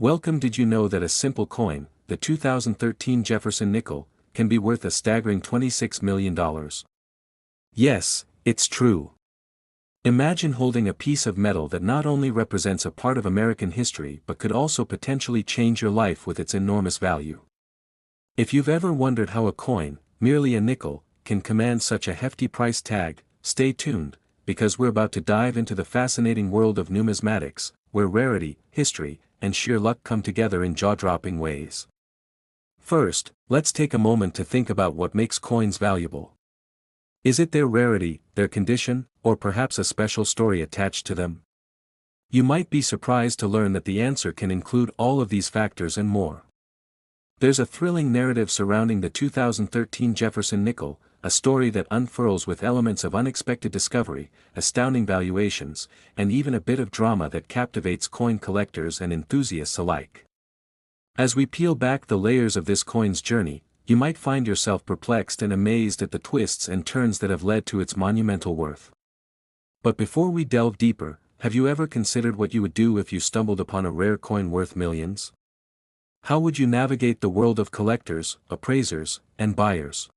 Welcome. Did you know that a simple coin, the 2013 Jefferson nickel, can be worth a staggering $26 million? Yes, it's true. Imagine holding a piece of metal that not only represents a part of American history but could also potentially change your life with its enormous value. If you've ever wondered how a coin, merely a nickel, can command such a hefty price tag, stay tuned, because we're about to dive into the fascinating world of numismatics, where rarity, history, and sheer luck come together in jaw-dropping ways. First, let's take a moment to think about what makes coins valuable. Is it their rarity, their condition, or perhaps a special story attached to them? You might be surprised to learn that the answer can include all of these factors and more. There's a thrilling narrative surrounding the 2013 Jefferson nickel, a story that unfurls with elements of unexpected discovery, astounding valuations, and even a bit of drama that captivates coin collectors and enthusiasts alike. As we peel back the layers of this coin's journey, you might find yourself perplexed and amazed at the twists and turns that have led to its monumental worth. But before we delve deeper, have you ever considered what you would do if you stumbled upon a rare coin worth millions? How would you navigate the world of collectors, appraisers, and buyers?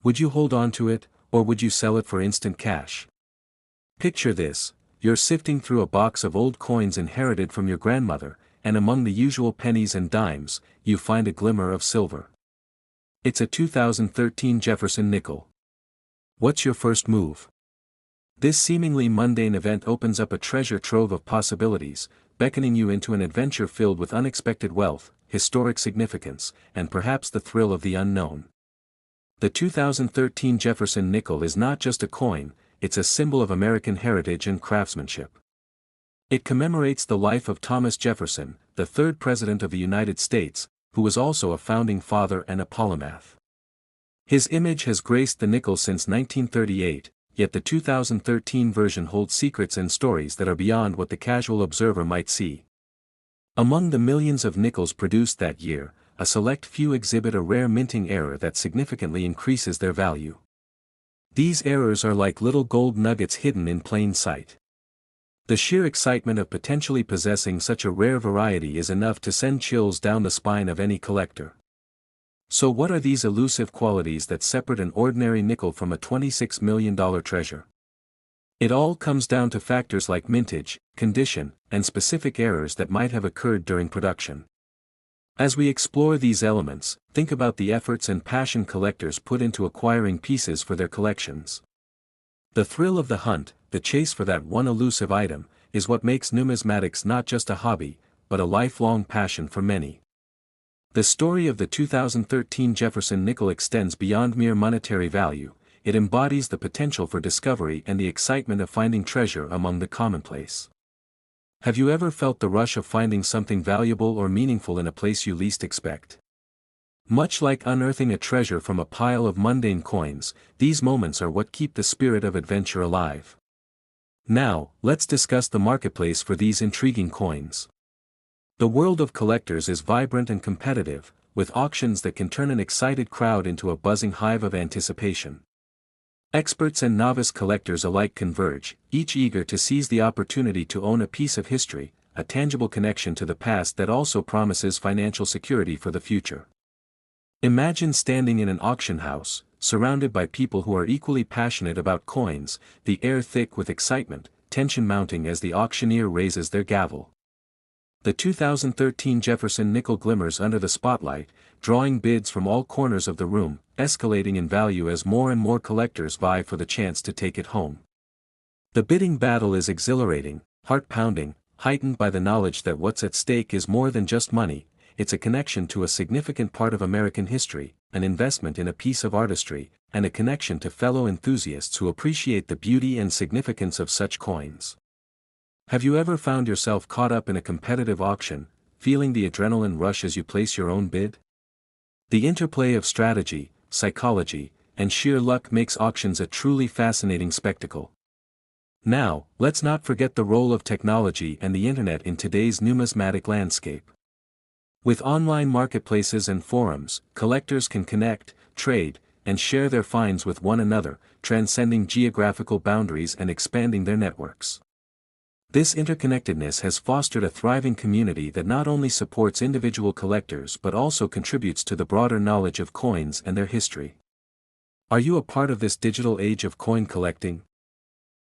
Would you hold on to it, or would you sell it for instant cash? Picture this: you're sifting through a box of old coins inherited from your grandmother, and among the usual pennies and dimes, you find a glimmer of silver. It's a 2013 Jefferson nickel. What's your first move? This seemingly mundane event opens up a treasure trove of possibilities, beckoning you into an adventure filled with unexpected wealth, historic significance, and perhaps the thrill of the unknown. The 2013 Jefferson nickel is not just a coin, it's a symbol of American heritage and craftsmanship. It commemorates the life of Thomas Jefferson, the third President of the United States, who was also a founding father and a polymath. His image has graced the nickel since 1938, yet the 2013 version holds secrets and stories that are beyond what the casual observer might see. Among the millions of nickels produced that year, a select few exhibit a rare minting error that significantly increases their value. These errors are like little gold nuggets hidden in plain sight. The sheer excitement of potentially possessing such a rare variety is enough to send chills down the spine of any collector. So what are these elusive qualities that separate an ordinary nickel from a $26 million treasure? It all comes down to factors like mintage, condition, and specific errors that might have occurred during production. As we explore these elements, think about the efforts and passion collectors put into acquiring pieces for their collections. The thrill of the hunt, the chase for that one elusive item, is what makes numismatics not just a hobby, but a lifelong passion for many. The story of the 2013 Jefferson nickel extends beyond mere monetary value. It embodies the potential for discovery and the excitement of finding treasure among the commonplace. Have you ever felt the rush of finding something valuable or meaningful in a place you least expect? Much like unearthing a treasure from a pile of mundane coins, these moments are what keep the spirit of adventure alive. Now, let's discuss the marketplace for these intriguing coins. The world of collectors is vibrant and competitive, with auctions that can turn an excited crowd into a buzzing hive of anticipation. Experts and novice collectors alike converge, each eager to seize the opportunity to own a piece of history, a tangible connection to the past that also promises financial security for the future. Imagine standing in an auction house, surrounded by people who are equally passionate about coins, the air thick with excitement, tension mounting as the auctioneer raises their gavel. The 2013 Jefferson nickel glimmers under the spotlight, drawing bids from all corners of the room, escalating in value as more and more collectors vie for the chance to take it home. The bidding battle is exhilarating, heart-pounding, heightened by the knowledge that what's at stake is more than just money. It's a connection to a significant part of American history, an investment in a piece of artistry, and a connection to fellow enthusiasts who appreciate the beauty and significance of such coins. Have you ever found yourself caught up in a competitive auction, feeling the adrenaline rush as you place your own bid? The interplay of strategy, psychology, and sheer luck makes auctions a truly fascinating spectacle. Now, let's not forget the role of technology and the internet in today's numismatic landscape. With online marketplaces and forums, collectors can connect, trade, and share their finds with one another, transcending geographical boundaries and expanding their networks. This interconnectedness has fostered a thriving community that not only supports individual collectors but also contributes to the broader knowledge of coins and their history. Are you a part of this digital age of coin collecting?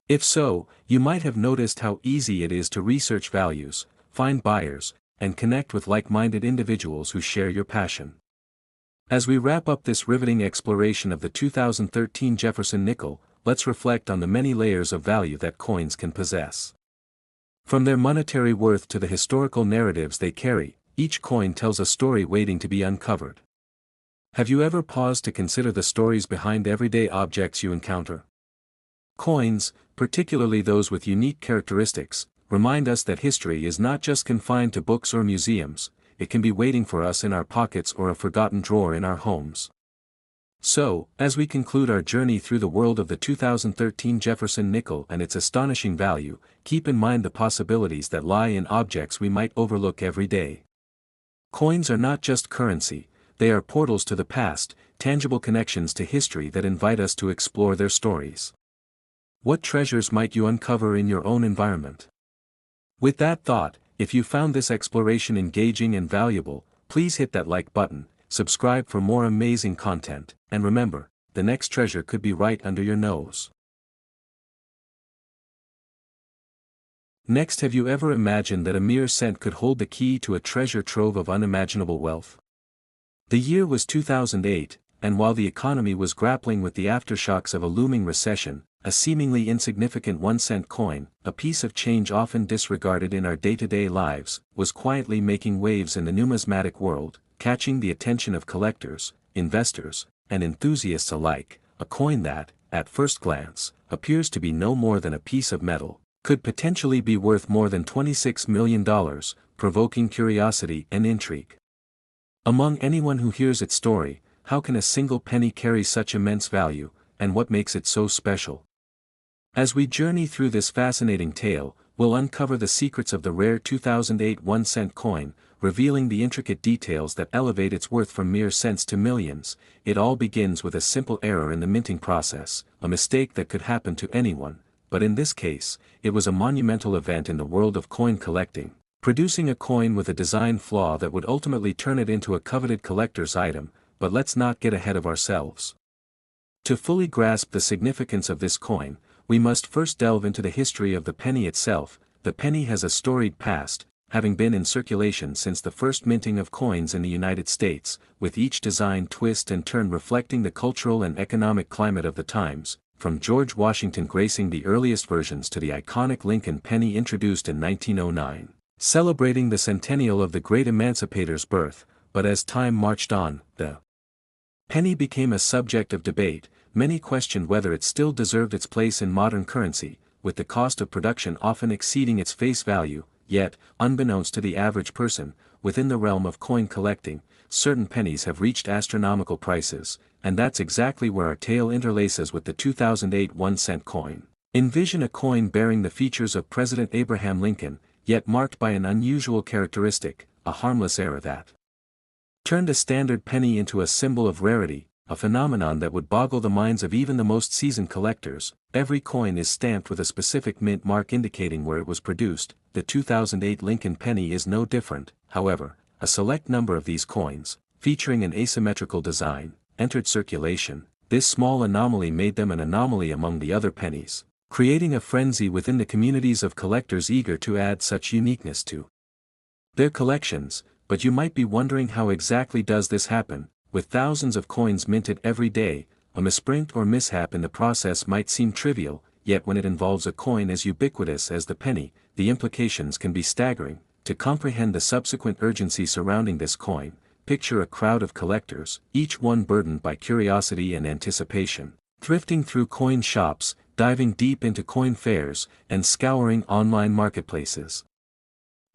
If so, you might have noticed how easy it is to research values, find buyers, and connect with like-minded individuals who share your passion. As we wrap up this riveting exploration of the 2013 Jefferson nickel, let's reflect on the many layers of value that coins can possess. From their monetary worth to the historical narratives they carry, each coin tells a story waiting to be uncovered. Have you ever paused to consider the stories behind everyday objects you encounter? Coins, particularly those with unique characteristics, remind us that history is not just confined to books or museums, it can be waiting for us in our pockets or a forgotten drawer in our homes. So, as we conclude our journey through the world of the 2013 Jefferson nickel and its astonishing value, keep in mind the possibilities that lie in objects we might overlook every day. Coins are not just currency, they are portals to the past, tangible connections to history that invite us to explore their stories. What treasures might you uncover in your own environment? With that thought, if you found this exploration engaging and valuable, please hit that like button, subscribe for more amazing content, and remember, the next treasure could be right under your nose. Next, have you ever imagined that a mere cent could hold the key to a treasure trove of unimaginable wealth? The year was 2008, and while the economy was grappling with the aftershocks of a looming recession, a seemingly insignificant 1-cent coin, a piece of change often disregarded in our day-to-day lives, was quietly making waves in the numismatic world, catching the attention of collectors, investors, and enthusiasts alike. A coin that, at first glance, appears to be no more than a piece of metal, could potentially be worth more than $26 million, provoking curiosity and intrigue. Among anyone who hears its story, how can a single penny carry such immense value, and what makes it so special? As we journey through this fascinating tale, we'll uncover the secrets of the rare 2008 1-cent coin, revealing the intricate details that elevate its worth from mere cents to millions. It all begins with a simple error in the minting process, a mistake that could happen to anyone, but in this case, it was a monumental event in the world of coin collecting, producing a coin with a design flaw that would ultimately turn it into a coveted collector's item. But let's not get ahead of ourselves. To fully grasp the significance of this coin, we must first delve into the history of the penny itself. The penny has a storied past, having been in circulation since the first minting of coins in the United States, with each design twist and turn reflecting the cultural and economic climate of the times, from George Washington gracing the earliest versions to the iconic Lincoln penny introduced in 1909, celebrating the centennial of the great emancipator's birth. But as time marched on, the penny became a subject of debate. Many questioned whether it still deserved its place in modern currency, with the cost of production often exceeding its face value. Yet, unbeknownst to the average person, within the realm of coin collecting, certain pennies have reached astronomical prices, and that's exactly where our tale interlaces with the 2008 1-cent coin. Envision a coin bearing the features of President Abraham Lincoln, yet marked by an unusual characteristic, a harmless error that turned a standard penny into a symbol of rarity, a phenomenon that would boggle the minds of even the most seasoned collectors. Every coin is stamped with a specific mint mark indicating where it was produced. The 2008 Lincoln penny is no different. However, a select number of these coins, featuring an asymmetrical design, entered circulation. This small anomaly made them an anomaly among the other pennies, creating a frenzy within the communities of collectors eager to add such uniqueness to their collections. But you might be wondering, how exactly does this happen? With thousands of coins minted every day, a misprint or mishap in the process might seem trivial, yet when it involves a coin as ubiquitous as the penny, the implications can be staggering. To comprehend the subsequent urgency surrounding this coin, picture a crowd of collectors, each one burdened by curiosity and anticipation, thrifting through coin shops, diving deep into coin fairs, and scouring online marketplaces,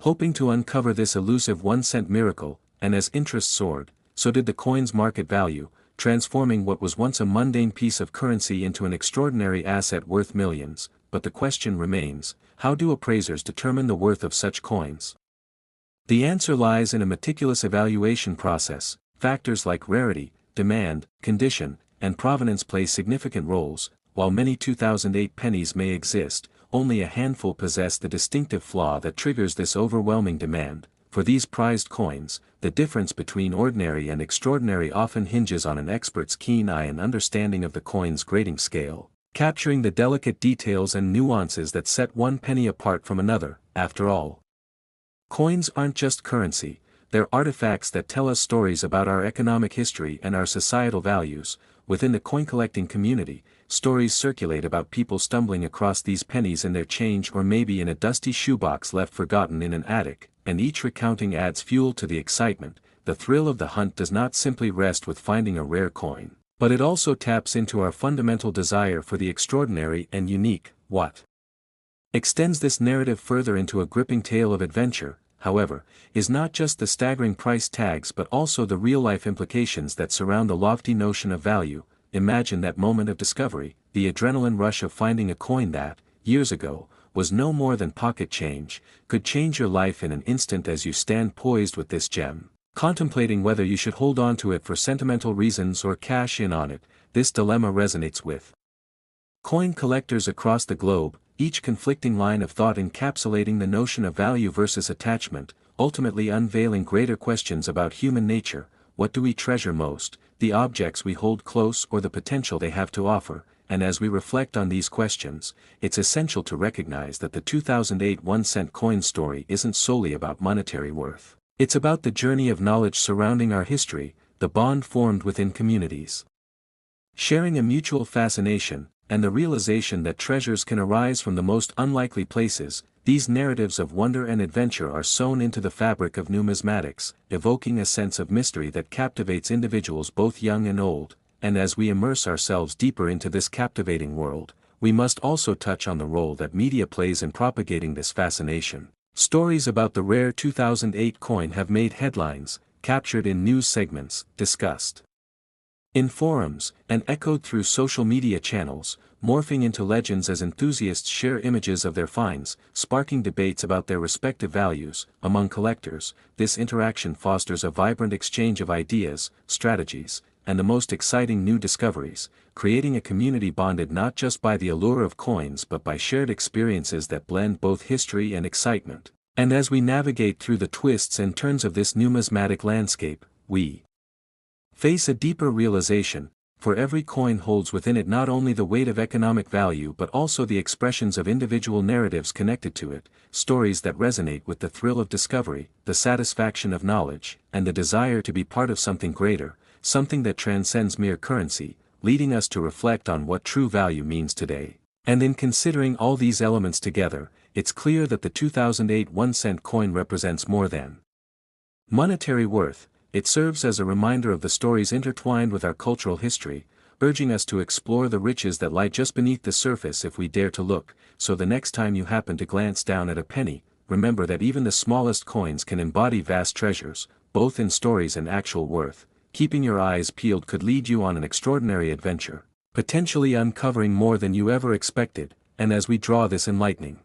hoping to uncover this elusive 1-cent miracle. And as interest soared, so did the coin's market value, transforming what was once a mundane piece of currency into an extraordinary asset worth millions. But the question remains, how do appraisers determine the worth of such coins? The answer lies in a meticulous evaluation process. Factors like rarity, demand, condition, and provenance play significant roles. While many 2008 pennies may exist, only a handful possess the distinctive flaw that triggers this overwhelming demand. For these prized coins, the difference between ordinary and extraordinary often hinges on an expert's keen eye and understanding of the coin's grading scale, capturing the delicate details and nuances that set one penny apart from another. After all, coins aren't just currency, they're artifacts that tell us stories about our economic history and our societal values. Within the coin-collecting community, stories circulate about people stumbling across these pennies in their change or maybe in a dusty shoebox left forgotten in an attic, and each recounting adds fuel to the excitement. The thrill of the hunt does not simply rest with finding a rare coin, but it also taps into our fundamental desire for the extraordinary and unique. What extends this narrative further into a gripping tale of adventure, however, is not just the staggering price tags but also the real-life implications that surround the lofty notion of value. Imagine that moment of discovery, the adrenaline rush of finding a coin that, years ago, was no more than pocket change, could change your life in an instant. As you stand poised with this gem, contemplating whether you should hold on to it for sentimental reasons or cash in on it. This dilemma resonates with coin collectors across the globe, each conflicting line of thought encapsulating the notion of value versus attachment, ultimately unveiling greater questions about human nature. What do we treasure most, the objects we hold close or the potential they have to offer? And as we reflect on these questions, it's essential to recognize that the 2008 1-cent coin story isn't solely about monetary worth. It's about the journey of knowledge surrounding our history, the bond formed within communities, sharing a mutual fascination, and the realization that treasures can arise from the most unlikely places. These narratives of wonder and adventure are sewn into the fabric of numismatics, evoking a sense of mystery that captivates individuals both young and old. And as we immerse ourselves deeper into this captivating world, we must also touch on the role that media plays in propagating this fascination. Stories about the rare 2008 coin have made headlines, captured in news segments, discussed in forums, and echoed through social media channels, morphing into legends as enthusiasts share images of their finds, sparking debates about their respective values. Among collectors, this interaction fosters a vibrant exchange of ideas, strategies, and the most exciting new discoveries, creating a community bonded not just by the allure of coins but by shared experiences that blend both history and excitement. And as we navigate through the twists and turns of this numismatic landscape, we face a deeper realization: for every coin holds within it not only the weight of economic value but also the expressions of individual narratives connected to it, stories that resonate with the thrill of discovery, the satisfaction of knowledge, and the desire to be part of something greater, something that transcends mere currency, leading us to reflect on what true value means today. And in considering all these elements together, it's clear that the 2008 1-cent coin represents more than monetary worth. It serves as a reminder of the stories intertwined with our cultural history, urging us to explore the riches that lie just beneath the surface if we dare to look. So the next time you happen to glance down at a penny, remember that even the smallest coins can embody vast treasures, both in stories and actual worth. Keeping your eyes peeled could lead you on an extraordinary adventure, potentially uncovering more than you ever expected. And as we draw this enlightening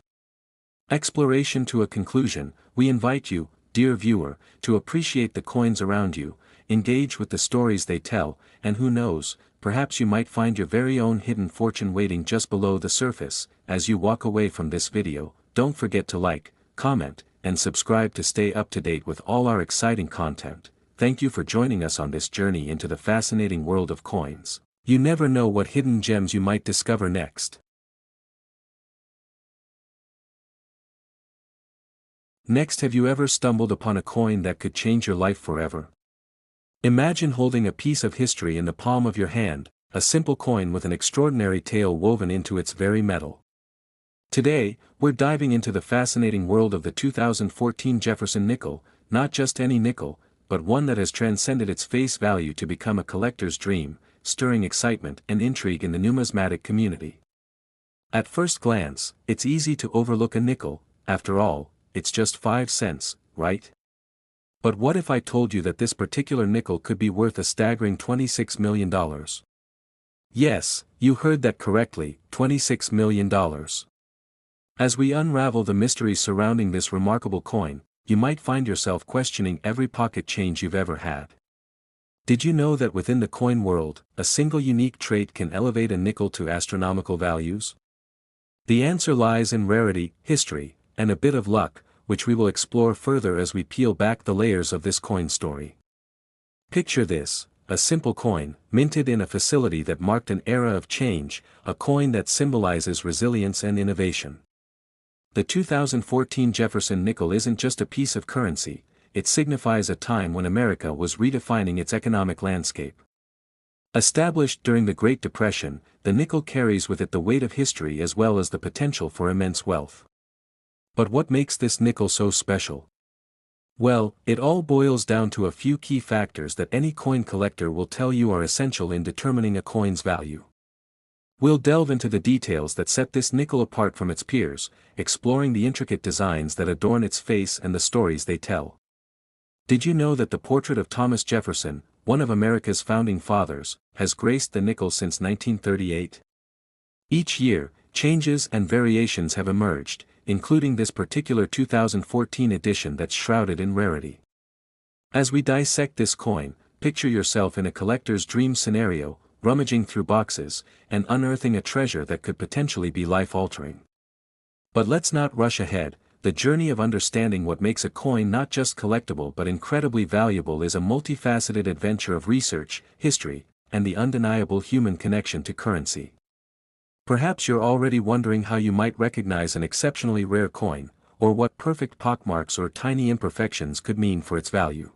exploration to a conclusion, we invite you, dear viewer, to appreciate the coins around you, engage with the stories they tell, and who knows, perhaps you might find your very own hidden fortune waiting just below the surface. As you walk away from this video, don't forget to like, comment, and subscribe to stay up to date with all our exciting content. Thank you for joining us on this journey into the fascinating world of coins. You never know what hidden gems you might discover next. Next, have you ever stumbled upon a coin that could change your life forever? Imagine holding a piece of history in the palm of your hand, a simple coin with an extraordinary tale woven into its very metal. Today, we're diving into the fascinating world of the 2014 Jefferson nickel, not just any nickel, but one that has transcended its face value to become a collector's dream, stirring excitement and intrigue in the numismatic community. At first glance, it's easy to overlook a nickel. After all, it's just 5 cents, right? But what if I told you that this particular nickel could be worth a staggering $26 million? Yes, you heard that correctly, $26 million. As we unravel the mysteries surrounding this remarkable coin, you might find yourself questioning every pocket change you've ever had. Did you know that within the coin world, a single unique trait can elevate a nickel to astronomical values? The answer lies in rarity, history, and a bit of luck, which we will explore further as we peel back the layers of this coin story. Picture this, a simple coin, minted in a facility that marked an era of change, a coin that symbolizes resilience and innovation. The 2014 Jefferson nickel isn't just a piece of currency, it signifies a time when America was redefining its economic landscape. Established during the Great Depression, the nickel carries with it the weight of history as well as the potential for immense wealth. But what makes this nickel so special? Well, it all boils down to a few key factors that any coin collector will tell you are essential in determining a coin's value. We'll delve into the details that set this nickel apart from its peers, exploring the intricate designs that adorn its face and the stories they tell. Did you know that the portrait of Thomas Jefferson, one of America's founding fathers, has graced the nickel since 1938? Each year, changes and variations have emerged, including this particular 2014 edition that's shrouded in rarity. As we dissect this coin, picture yourself in a collector's dream scenario, rummaging through boxes, and unearthing a treasure that could potentially be life-altering. But let's not rush ahead. The journey of understanding what makes a coin not just collectible but incredibly valuable is a multifaceted adventure of research, history, and the undeniable human connection to currency. Perhaps you're already wondering how you might recognize an exceptionally rare coin, or what perfect pockmarks or tiny imperfections could mean for its value.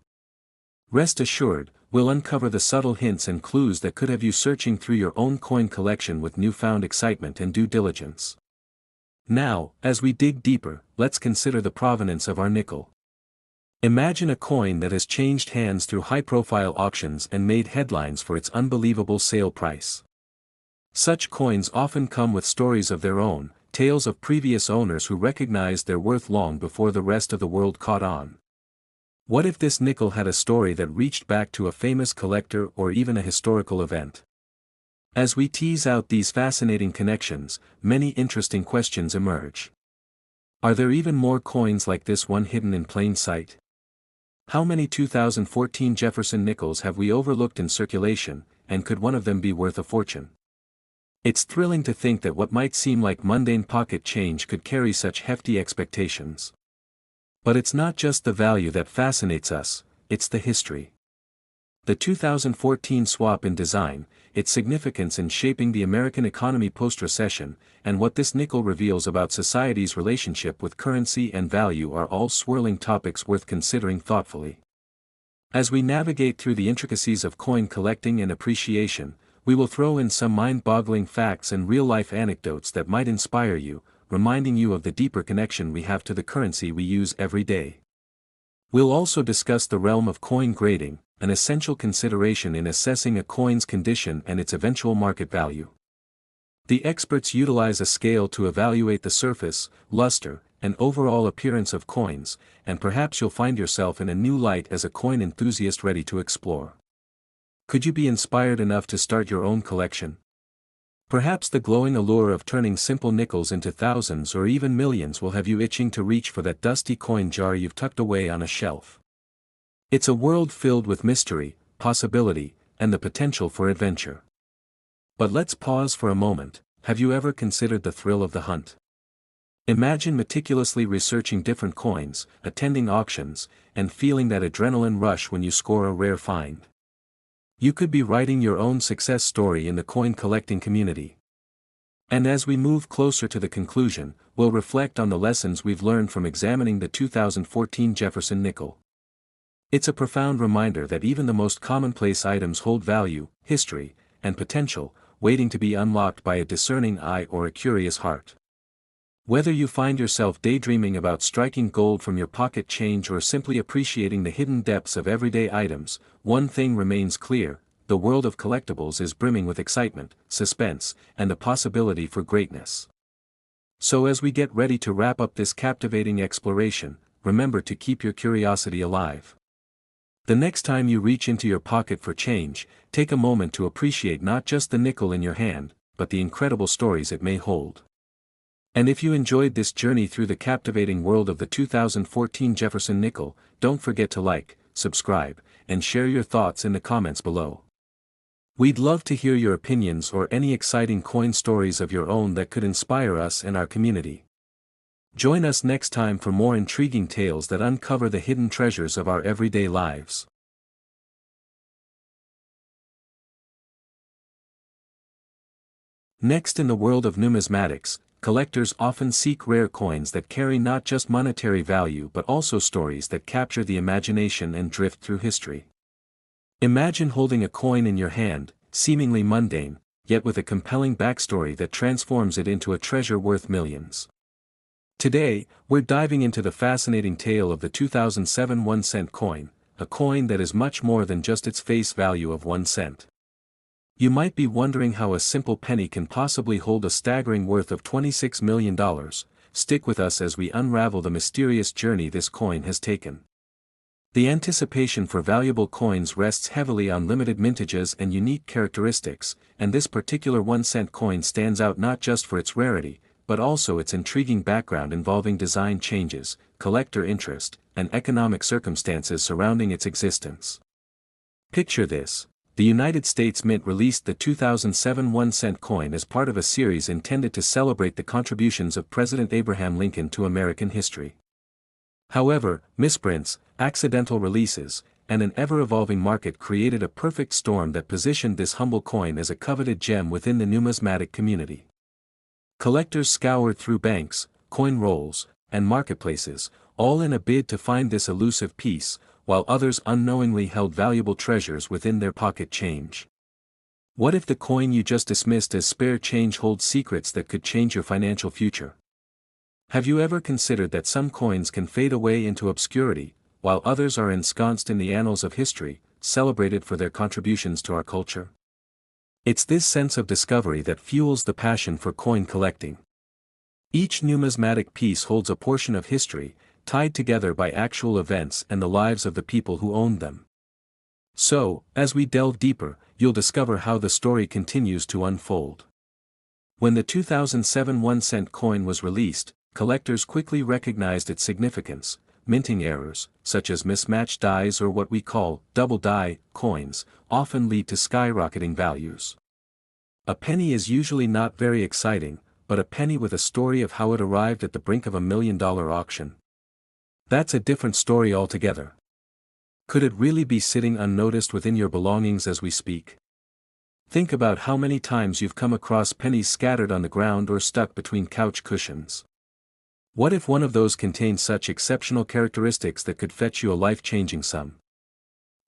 Rest assured, we'll uncover the subtle hints and clues that could have you searching through your own coin collection with newfound excitement and due diligence. Now, as we dig deeper, let's consider the provenance of our nickel. Imagine a coin that has changed hands through high-profile auctions and made headlines for its unbelievable sale price. Such coins often come with stories of their own, tales of previous owners who recognized their worth long before the rest of the world caught on. What if this nickel had a story that reached back to a famous collector or even a historical event? As we tease out these fascinating connections, many interesting questions emerge. Are there even more coins like this one hidden in plain sight? How many 2014 Jefferson nickels have we overlooked in circulation, and could one of them be worth a fortune? It's thrilling to think that what might seem like mundane pocket change could carry such hefty expectations. But it's not just the value that fascinates us, it's the history. The 2014 swap in design, its significance in shaping the American economy post-recession, and what this nickel reveals about society's relationship with currency and value are all swirling topics worth considering thoughtfully. As we navigate through the intricacies of coin collecting and appreciation, we will throw in some mind-boggling facts and real-life anecdotes that might inspire you, reminding you of the deeper connection we have to the currency we use every day. We'll also discuss the realm of coin grading, an essential consideration in assessing a coin's condition and its eventual market value. The experts utilize a scale to evaluate the surface, luster, and overall appearance of coins, and perhaps you'll find yourself in a new light as a coin enthusiast ready to explore. Could you be inspired enough to start your own collection? Perhaps the glowing allure of turning simple nickels into thousands or even millions will have you itching to reach for that dusty coin jar you've tucked away on a shelf. It's a world filled with mystery, possibility, and the potential for adventure. But let's pause for a moment. Have you ever considered the thrill of the hunt? Imagine meticulously researching different coins, attending auctions, and feeling that adrenaline rush when you score a rare find. You could be writing your own success story in the coin collecting community. And as we move closer to the conclusion, we'll reflect on the lessons we've learned from examining the 2014 Jefferson nickel. It's a profound reminder that even the most commonplace items hold value, history, and potential, waiting to be unlocked by a discerning eye or a curious heart. Whether you find yourself daydreaming about striking gold from your pocket change or simply appreciating the hidden depths of everyday items, one thing remains clear: the world of collectibles is brimming with excitement, suspense, and the possibility for greatness. So as we get ready to wrap up this captivating exploration, remember to keep your curiosity alive. The next time you reach into your pocket for change, take a moment to appreciate not just the nickel in your hand, but the incredible stories it may hold. And if you enjoyed this journey through the captivating world of the 2014 Jefferson nickel, don't forget to like, subscribe, and share your thoughts in the comments below. We'd love to hear your opinions or any exciting coin stories of your own that could inspire us and our community. Join us next time for more intriguing tales that uncover the hidden treasures of our everyday lives. Next, in the world of numismatics, collectors often seek rare coins that carry not just monetary value but also stories that capture the imagination and drift through history. Imagine holding a coin in your hand, seemingly mundane, yet with a compelling backstory that transforms it into a treasure worth millions. Today, we're diving into the fascinating tale of the 2007 1-cent coin, a coin that is much more than just its face value of 1 cent. You might be wondering how a simple penny can possibly hold a staggering worth of $26 million. Stick with us as we unravel the mysterious journey this coin has taken. The anticipation for valuable coins rests heavily on limited mintages and unique characteristics, and this particular 1-cent coin stands out not just for its rarity, but also its intriguing background involving design changes, collector interest, and economic circumstances surrounding its existence. Picture this. The United States Mint released the 2007 1-cent coin as part of a series intended to celebrate the contributions of President Abraham Lincoln to American history. However, misprints, accidental releases, and an ever-evolving market created a perfect storm that positioned this humble coin as a coveted gem within the numismatic community. Collectors scoured through banks, coin rolls, and marketplaces, all in a bid to find this elusive piece, while others unknowingly held valuable treasures within their pocket change. What if the coin you just dismissed as spare change holds secrets that could change your financial future? Have you ever considered that some coins can fade away into obscurity, while others are ensconced in the annals of history, celebrated for their contributions to our culture? It's this sense of discovery that fuels the passion for coin collecting. Each numismatic piece holds a portion of history, tied together by actual events and the lives of the people who owned them. So, as we delve deeper, you'll discover how the story continues to unfold. When the 2007 1-cent coin was released, collectors quickly recognized its significance. Minting errors, such as mismatched dies or what we call double die coins, often lead to skyrocketing values. A penny is usually not very exciting, but a penny with a story of how it arrived at the brink of $1 million auction. That's a different story altogether. Could it really be sitting unnoticed within your belongings as we speak? Think about how many times you've come across pennies scattered on the ground or stuck between couch cushions. What if one of those contained such exceptional characteristics that could fetch you a life-changing sum?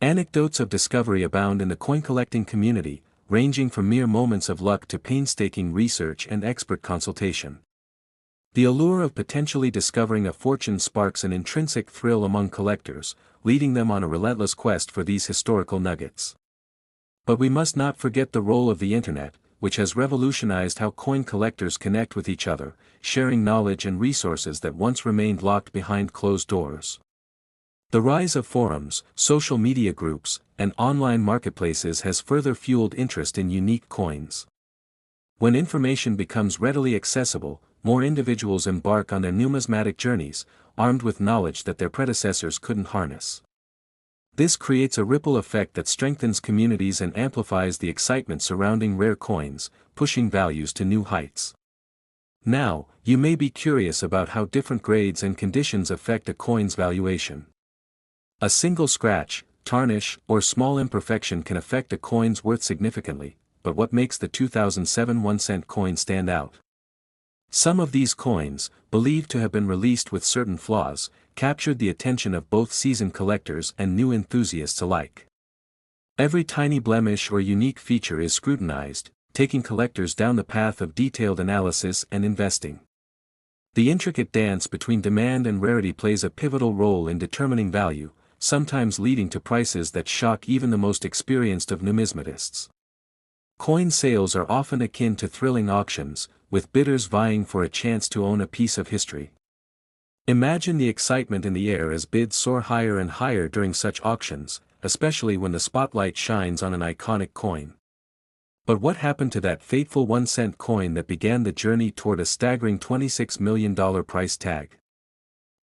Anecdotes of discovery abound in the coin collecting community, ranging from mere moments of luck to painstaking research and expert consultation. The allure of potentially discovering a fortune sparks an intrinsic thrill among collectors, leading them on a relentless quest for these historical nuggets. But we must not forget the role of the internet, which has revolutionized how coin collectors connect with each other, sharing knowledge and resources that once remained locked behind closed doors. The rise of forums, social media groups, and online marketplaces has further fueled interest in unique coins. When information becomes readily accessible, more individuals embark on their numismatic journeys, armed with knowledge that their predecessors couldn't harness. This creates a ripple effect that strengthens communities and amplifies the excitement surrounding rare coins, pushing values to new heights. Now, you may be curious about how different grades and conditions affect a coin's valuation. A single scratch, tarnish, or small imperfection can affect a coin's worth significantly, but what makes the 2007 1-cent coin stand out? Some of these coins, believed to have been released with certain flaws, captured the attention of both seasoned collectors and new enthusiasts alike. Every tiny blemish or unique feature is scrutinized, taking collectors down the path of detailed analysis and investing. The intricate dance between demand and rarity plays a pivotal role in determining value, sometimes leading to prices that shock even the most experienced of numismatists. Coin sales are often akin to thrilling auctions, with bidders vying for a chance to own a piece of history. Imagine the excitement in the air as bids soar higher and higher during such auctions, especially when the spotlight shines on an iconic coin. But what happened to that fateful 1-cent coin that began the journey toward a staggering $26 million price tag?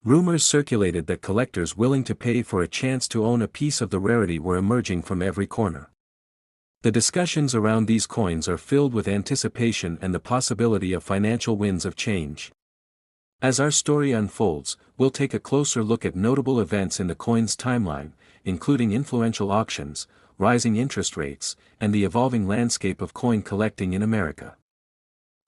Rumors circulated that collectors willing to pay for a chance to own a piece of the rarity were emerging from every corner. The discussions around these coins are filled with anticipation and the possibility of financial winds of change. As our story unfolds, we'll take a closer look at notable events in the coin's timeline, including influential auctions, rising interest rates, and the evolving landscape of coin collecting in America.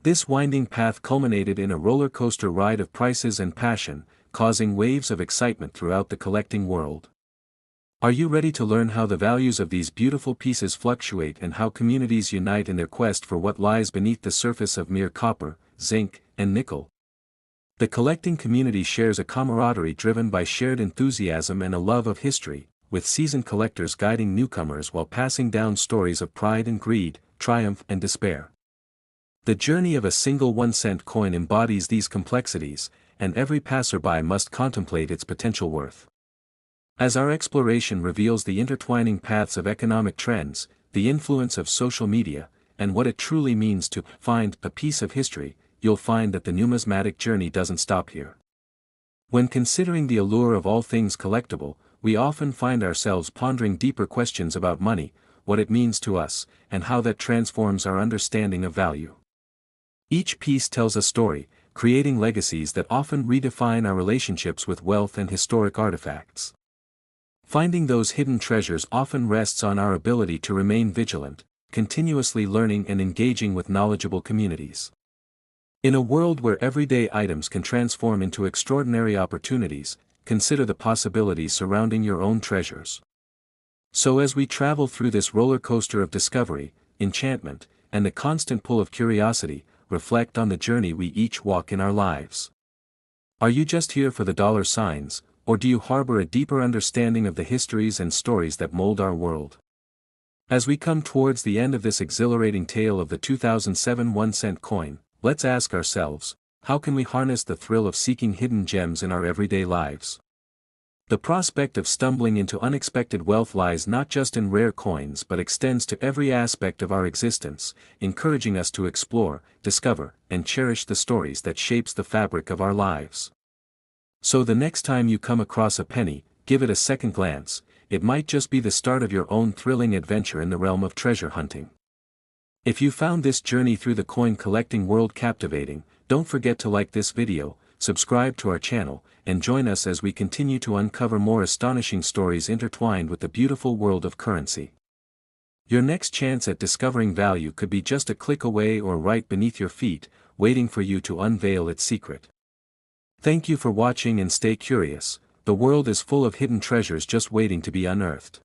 This winding path culminated in a roller coaster ride of prices and passion, causing waves of excitement throughout the collecting world. Are you ready to learn how the values of these beautiful pieces fluctuate and how communities unite in their quest for what lies beneath the surface of mere copper, zinc, and nickel? The collecting community shares a camaraderie driven by shared enthusiasm and a love of history, with seasoned collectors guiding newcomers while passing down stories of pride and greed, triumph and despair. The journey of a single 1-cent coin embodies these complexities, and every passerby must contemplate its potential worth. As our exploration reveals the intertwining paths of economic trends, the influence of social media, and what it truly means to find a piece of history, you'll find that the numismatic journey doesn't stop here. When considering the allure of all things collectible, we often find ourselves pondering deeper questions about money, what it means to us, and how that transforms our understanding of value. Each piece tells a story, creating legacies that often redefine our relationships with wealth and historic artifacts. Finding those hidden treasures often rests on our ability to remain vigilant, continuously learning and engaging with knowledgeable communities. In a world where everyday items can transform into extraordinary opportunities, consider the possibilities surrounding your own treasures. So as we travel through this roller coaster of discovery, enchantment, and the constant pull of curiosity, reflect on the journey we each walk in our lives. Are you just here for the dollar signs, or do you harbor a deeper understanding of the histories and stories that mold our world? As we come towards the end of this exhilarating tale of the 2007 1-cent coin, let's ask ourselves, how can we harness the thrill of seeking hidden gems in our everyday lives? The prospect of stumbling into unexpected wealth lies not just in rare coins but extends to every aspect of our existence, encouraging us to explore, discover, and cherish the stories that shapes the fabric of our lives. So the next time you come across a penny, give it a second glance, it might just be the start of your own thrilling adventure in the realm of treasure hunting. If you found this journey through the coin collecting world captivating, don't forget to like this video, subscribe to our channel, and join us as we continue to uncover more astonishing stories intertwined with the beautiful world of currency. Your next chance at discovering value could be just a click away or right beneath your feet, waiting for you to unveil its secret. Thank you for watching and stay curious, the world is full of hidden treasures just waiting to be unearthed.